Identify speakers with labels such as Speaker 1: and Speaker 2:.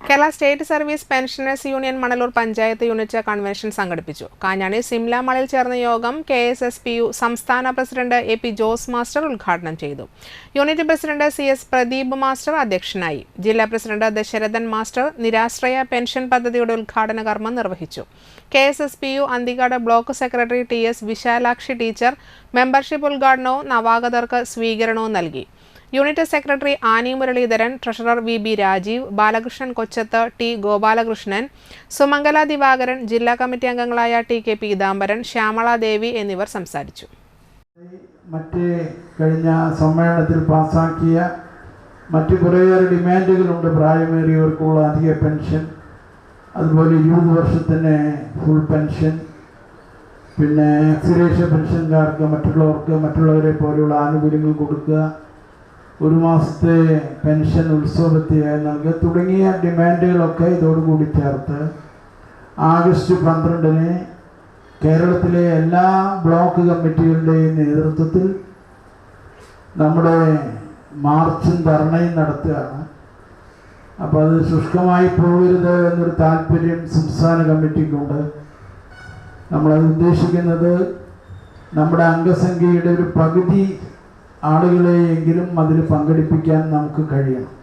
Speaker 1: Kerala state service pensioners union Manalur panchayat unit convention സംഘടിപ്പിച്ചു. കാഞ്ഞാണി സിംല മാളിൽ ചേർന്ന യോഗം KSSPU സംസ്ഥാന പ്രസിഡന്റ് AP ജോസ് മാസ്റ്റർ ഉദ്ഘാടനം ചെയ്തു. Unit president CS Pradeep master അധ്യക്ഷനായി. ജില്ലാ പ്രസിഡന്റ് ദശരഥൻ മാസ്റ്റർ നിരാശ്രയ പെൻഷൻ പദ്ധതിയുടെ ഉദ്ഘാടന കർമ്മം നിർവഹിച്ചു. KSSPU Anthikad block secretary TS Vishalakshi teacher membership ഉദ്ഘാടനവും നവാഗതർക്ക് സ്വീകരണവും നൽകി. Unit secretary Annie Muraleedharan, treasurer VB Rajeev, Balakrishnan Kochath, T Gopalakrishnan, Sumangala Divakaran, ജില്ലാ കമ്മിറ്റി അംഗങ്ങളായ TK പീതാംബരൻ, ശ്യാമള ദേവി എന്നിവർ സംസാരിച്ചു.
Speaker 2: മറ്റേ കഴിഞ്ഞ സമ്മേളനത്തിൽ പാസാക്കിയ മറ്റു കുറേയേറെ ഡിമാൻഡുകളുണ്ട്. പ്രായമേറിയവർക്കുള്ള അധിക പെൻഷൻ, അതുപോലെ 20 വർഷത്തിന് ഫുൾ പെൻഷൻ, പിന്നെ എക്സ്ഗ്രേഷ്യ പെൻഷൻകാർക്ക് മറ്റുള്ളവരെ പോലെയുള്ള ആനുകൂല്യങ്ങൾ കൊടുക്കുക, 1 മാസത്തെ പെൻഷൻ ഉത്സവത്തിയായി നൽകുക തുടങ്ങിയ ഡിമാൻഡുകളൊക്കെ ഇതോടുകൂടി ചേർത്ത് ആഗസ്റ്റ് 12-ന് കേരളത്തിലെ എല്ലാ ബ്ലോക്ക് കമ്മിറ്റികളുടെയും നേതൃത്വത്തിൽ നമ്മുടെ മാർച്ചും ധർണയും നടത്തുകയാണ്. അപ്പോൾ അത് ശുഷ്കമായി പോകരുത് എന്നൊരു താല്പര്യം സംസ്ഥാന കമ്മിറ്റിക്കുണ്ട്. നമ്മളത് ഉദ്ദേശിക്കുന്നത് നമ്മുടെ അംഗസംഖ്യയുടെ ഒരു പകുതി ആളുകളെയെങ്കിലും അതിൽ പങ്കെടുപ്പിക്കാൻ നമുക്ക് കഴിയണം.